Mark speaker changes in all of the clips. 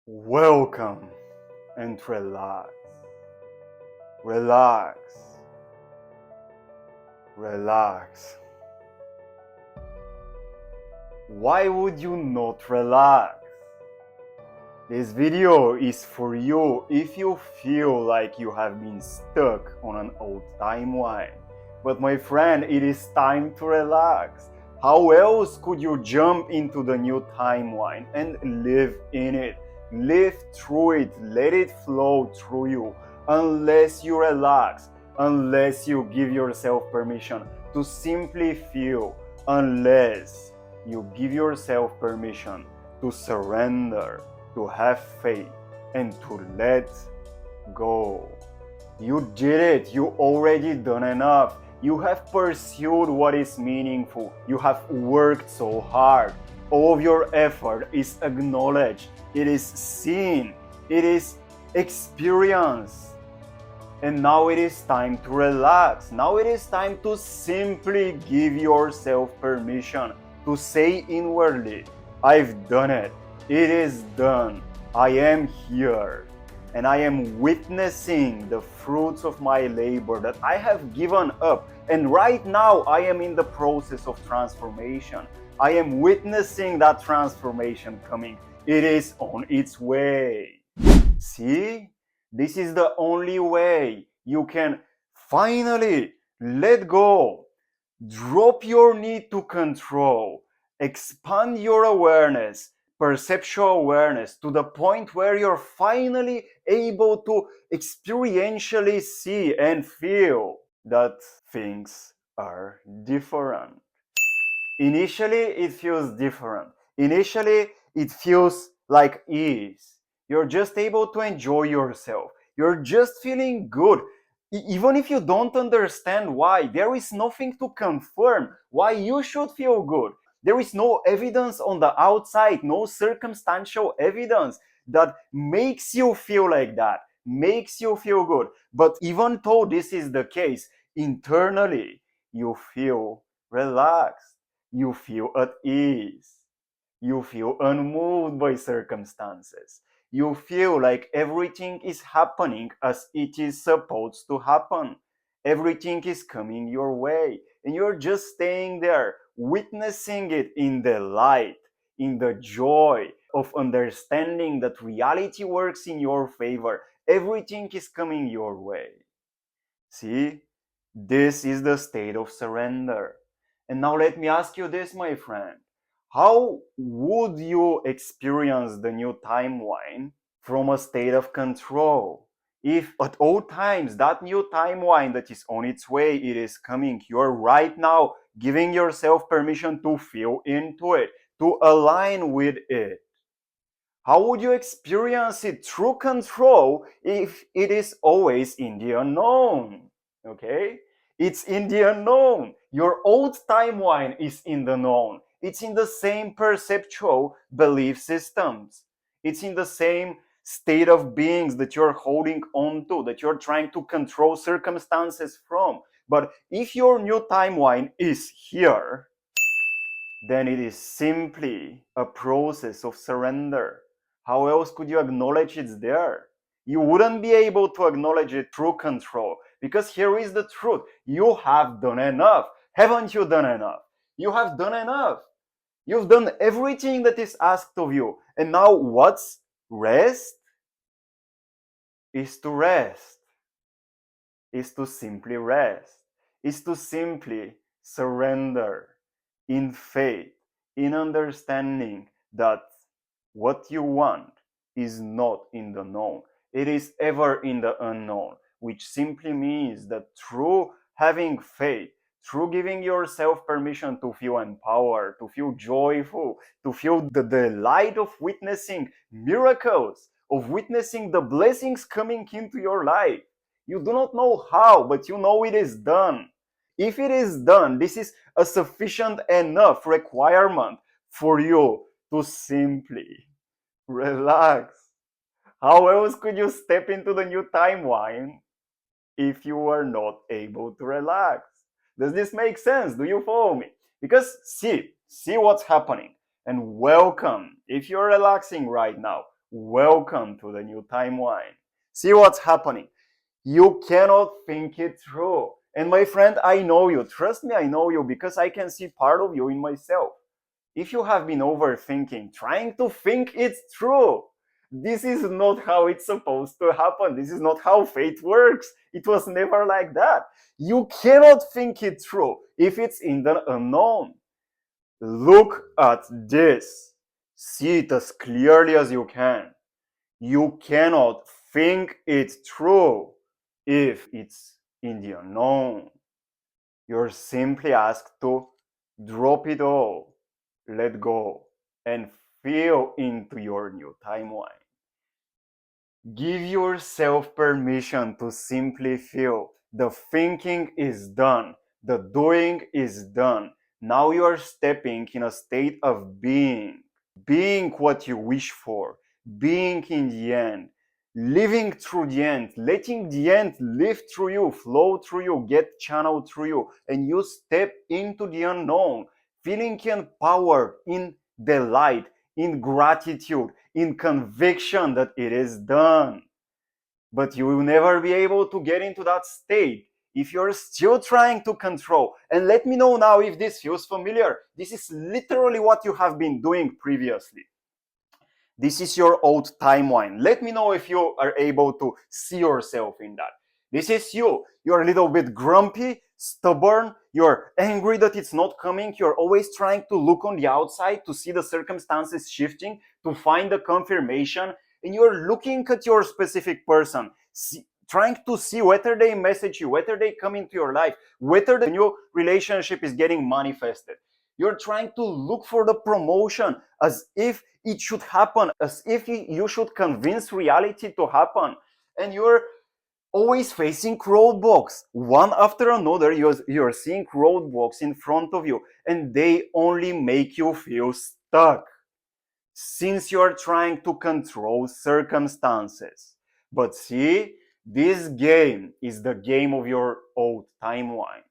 Speaker 1: Welcome and relax. Relax. Relax. Why would you not relax? This video is for you if you feel like you have been stuck on an old timeline. But my friend, it is time to relax. How else could you jump into the new timeline and live in it? Live through it, let it flow through you. Unless you relax, unless you give yourself permission to simply feel, unless you give yourself permission to surrender, to have faith, and to let go. You did it. You already done enough. You have pursued what is meaningful. You have worked so hard. All of your effort is acknowledged. It is seen. It is experienced. And now it is time to relax. Now it is time to simply give yourself permission to say inwardly, I've done it. It is done. I am here. And I am witnessing the fruits of my labor that I have given up. And right now, I am in the process of transformation. I am witnessing that transformation coming. It is on its way. See? This is the only way you can finally let go, drop your need to control, expand your awareness, perceptual awareness to the point where you're finally able to experientially see and feel that things are different. Initially, it feels different. Initially, it feels like ease. You're just able to enjoy yourself. You're just feeling good. Even if you don't understand why, there is nothing to confirm why you should feel good. There is no evidence on the outside, no circumstantial evidence that makes you feel like that, makes you feel good. But even though this is the case, internally, you feel relaxed. You feel at ease. You feel unmoved by circumstances. You feel like everything is happening as it is supposed to happen. Everything is coming your way. And you're just staying there, witnessing it in the light, in the joy of understanding that reality works in your favor. Everything is coming your way. See, this is the state of surrender. And now let me ask you this, my friend. How would you experience the new timeline from a state of control? If at all times that new timeline that is on its way, it is coming, you're right now giving yourself permission to feel into it, to align with it. How would you experience it through control if it is always in the unknown? Okay? It's in the unknown. Your old timeline is in the known. It's in the same perceptual belief systems. It's in the same state of beings that you're holding on to, that you're trying to control circumstances from. But if your new timeline is here, then it is simply a process of surrender. How else could you acknowledge it's there? You wouldn't be able to acknowledge it through control, because here is the truth. You have done enough. Haven't you done enough? You have done enough. You've done everything that is asked of you. And now what's rest? Is to rest. Is to simply rest. Is to simply surrender in faith, in understanding that what you want is not in the known. It is ever in the unknown, which simply means that through having faith, through giving yourself permission to feel empowered, to feel joyful, to feel the delight of witnessing miracles, of witnessing the blessings coming into your life. You do not know how, but you know it is done. If it is done, this is a sufficient enough requirement for you to simply relax. How else could you step into the new timeline if you are not able to relax? Does this make sense? Do you follow me? Because see what's happening. And welcome, if you're relaxing right now, Welcome to the new timeline. See what's happening. You cannot think it through. And my friend, I know you. Trust me, I know you because I can see part of you in myself. If you have been overthinking, trying to think it through, this is not how it's supposed to happen. This is not how fate works. It was never like that. You cannot think it through if it's in the unknown. Look at this. See it as clearly as you can. You cannot think it through if it's in the unknown. You're simply asked to drop it all, let go, and feel into your new timeline. Give yourself permission to simply feel. The thinking is done, the doing is done. Now you are stepping in a state of being what you wish for, being in the end, living through the end, letting the end live through you, flow through you, get channeled through you, and you step into the unknown, feeling empowered in delight, in gratitude, in conviction that it is done. But you will never be able to get into that state if you're still trying to control. And let me know now if this feels familiar. This is literally what you have been doing previously. This is your old timeline. Let me know if you are able to see yourself in that. This is you. You're a little bit grumpy, stubborn, you're angry that it's not coming, you're always trying to look on the outside to see the circumstances shifting, to find the confirmation, and you're looking at your specific person, trying to see whether they message you, whether they come into your life, whether the new relationship is getting manifested. You're trying to look for the promotion as if it should happen, as if you should convince reality to happen. And you're always facing roadblocks. One after another, you're seeing roadblocks in front of you, and they only make you feel stuck since you're trying to control circumstances. But see, this game is the game of your old timeline.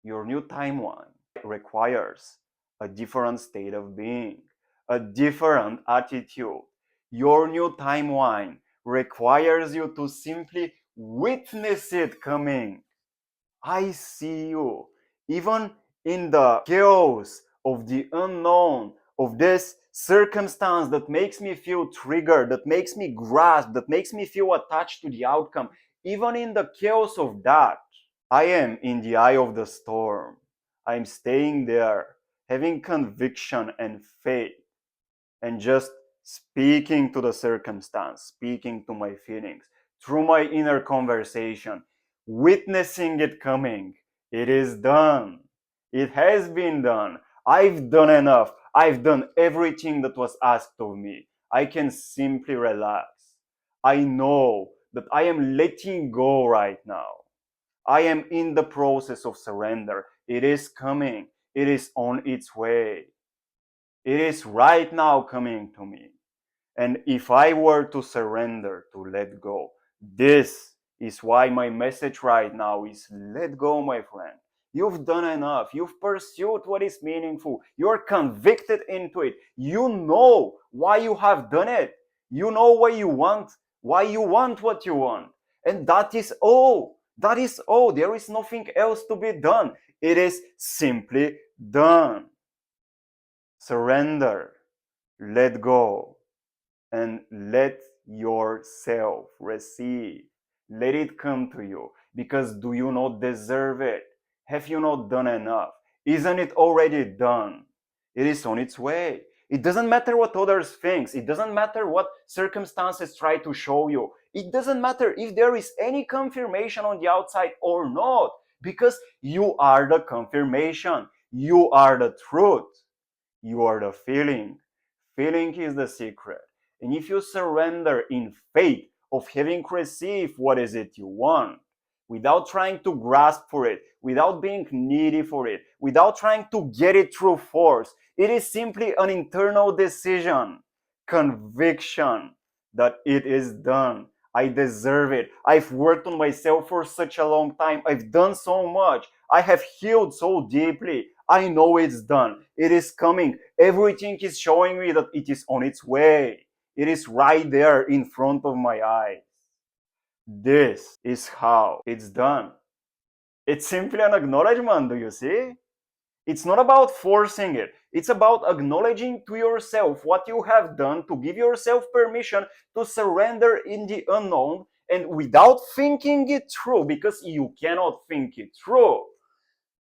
Speaker 1: Your new timeline requires a different state of being, a different attitude. Your new timeline requires you to simply witness it coming. I see you. Even in the chaos of the unknown, of this circumstance that makes me feel triggered, that makes me grasp, that makes me feel attached to the outcome, even in the chaos of that, I am in the eye of the storm. I'm staying there, having conviction and faith, and just speaking to the circumstance, speaking to my feelings, through my inner conversation, witnessing it coming. It is done. It has been done. I've done enough. I've done everything that was asked of me. I can simply relax. I know that I am letting go right now. I am in the process of surrender. It is coming. It is on its way. It is right now coming to me. And if I were to surrender, to let go, this is why my message right now is let go, my friend. You've done enough. You've pursued what is meaningful. You're convicted into it. You know why you have done it. You know why you want what you want. And that is all. That is all. There is nothing else to be done. It is simply done. Surrender. Let go. And let yourself receive. Let it come to you. Because do you not deserve it? Have you not done enough? Isn't it already done? It is on its way. It doesn't matter what others think. It doesn't matter what circumstances try to show you. It doesn't matter if there is any confirmation on the outside or not. Because you are the confirmation. You are the truth. You are the feeling. Feeling is the secret. And if you surrender in faith of having received what is it you want, without trying to grasp for it, without being needy for it, without trying to get it through force, it is simply an internal decision, conviction that it is done. I deserve it. I've worked on myself for such a long time. I've done so much. I have healed so deeply. I know it's done. It is coming. Everything is showing me that it is on its way. It is right there in front of my eyes. This is how it's done. It's simply an acknowledgement, do you see? It's not about forcing it. It's about acknowledging to yourself what you have done, to give yourself permission to surrender in the unknown and without thinking it through, because you cannot think it through.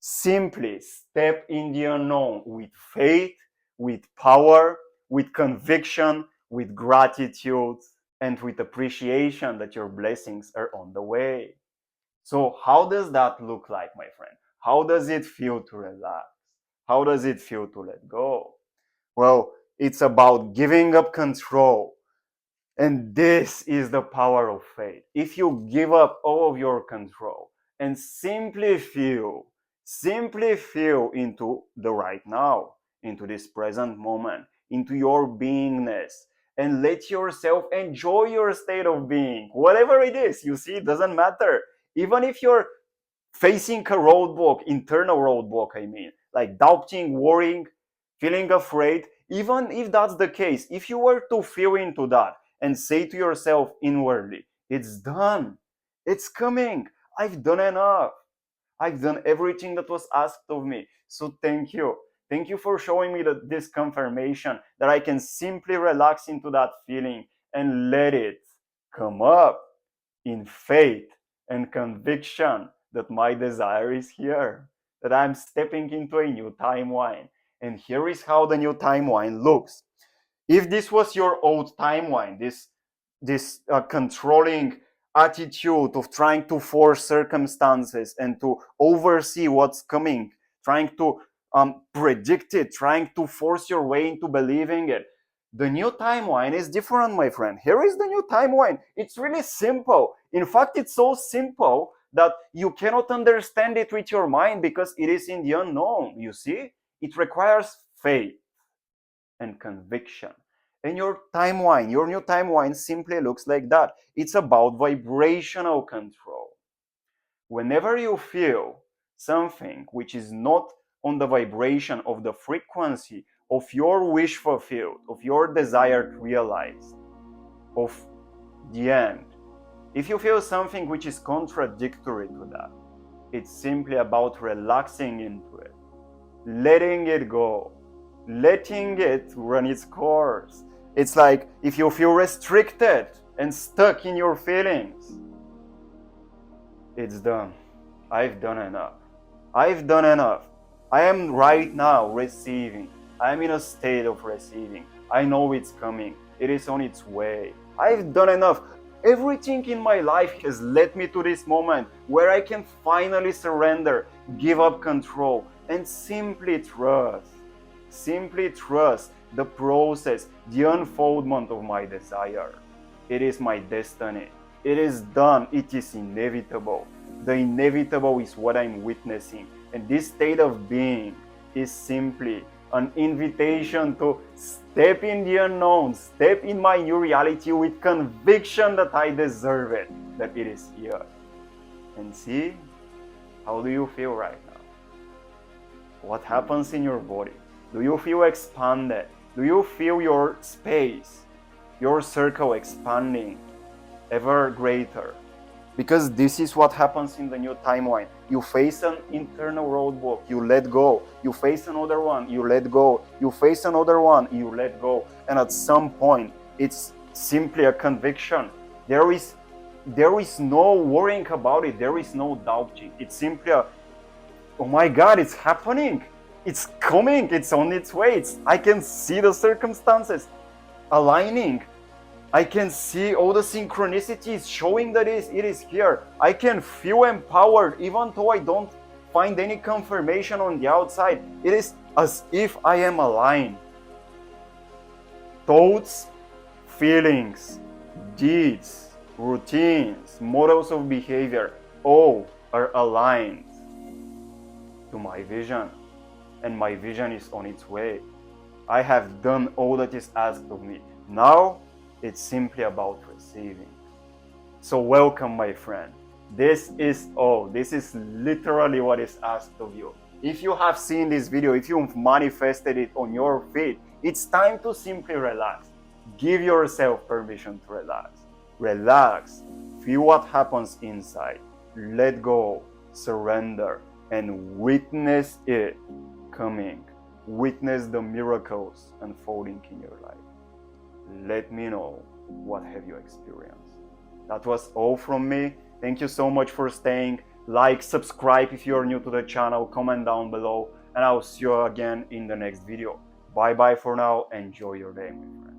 Speaker 1: Simply step in the unknown with faith, with power, with conviction, with gratitude, and with appreciation that your blessings are on the way. So, how does that look like, my friend? How does it feel to relax? How does it feel to let go? Well, it's about giving up control. And this is the power of faith. If you give up all of your control and simply feel into the right now, into this present moment, into your beingness, and let yourself enjoy your state of being, whatever it is. You see, it doesn't matter. Even if you're facing a roadblock, internal roadblock, I mean, like doubting, worrying, feeling afraid, even if that's the case, if you were to feel into that and say to yourself inwardly, it's done, it's coming, I've done enough, I've done everything that was asked of me, so thank you. Thank you for showing me this confirmation that I can simply relax into that feeling and let it come up in faith and conviction that my desire is here, that I'm stepping into a new timeline. And here is how the new timeline looks. If this was your old timeline, this controlling attitude of trying to force circumstances and to oversee what's coming, trying to predict it, trying to force your way into believing it, the new timeline is different, my friend. Here is the new timeline. It's really simple. In fact, it's so simple that you cannot understand it with your mind because it is in the unknown. You see? It requires faith and conviction. And your new timeline simply looks like that. It's about vibrational control. Whenever you feel something which is not on the vibration of the frequency of your wish fulfilled, of your desire realized, of the end, if you feel something which is contradictory to that, it's simply about relaxing into it, letting it go, letting it run its course. It's like if you feel restricted and stuck in your feelings, it's done. I've done enough. I've done enough. I am right now receiving. I'm in a state of receiving. I know it's coming. It is on its way. I've done enough. Everything in my life has led me to this moment where I can finally surrender, give up control, and simply trust the process, the unfoldment of my desire. It is my destiny. It is done. It is inevitable. The inevitable is what I'm witnessing. And this state of being is simply an invitation to step in the unknown, step in my new reality with conviction that I deserve it, that it is here. And see, how do you feel right now? What happens in your body? Do you feel expanded? Do you feel your space, your circle expanding ever greater? Because this is what happens in the new timeline. You face an internal roadblock, you let go. You face another one, you let go. You face another one, you let go. And at some point, it's simply a conviction. There is no worrying about it. There is no doubting. It's simply a, oh my God, it's happening. It's coming. It's on its way. I can see the circumstances aligning. I can see all the synchronicities showing that it is here. I can feel empowered even though I don't find any confirmation on the outside. It is as if I am aligned. Thoughts, feelings, deeds, routines, models of behavior, all are aligned to my vision. And my vision is on its way. I have done all that is asked of me. Now, it's simply about receiving. So welcome, my friend. This is all. This is literally what is asked of you. If you have seen this video, if you've manifested it on your feed, it's time to simply relax. Give yourself permission to relax. Relax. Feel what happens inside. Let go. Surrender. And witness it coming. Witness the miracles unfolding in your life. Let me know what have you experienced. That was all from me. Thank you so much for staying. Like, subscribe if you're new to the channel, comment down below, and I'll see you again in the next video. Bye bye for now. Enjoy your day, my friend.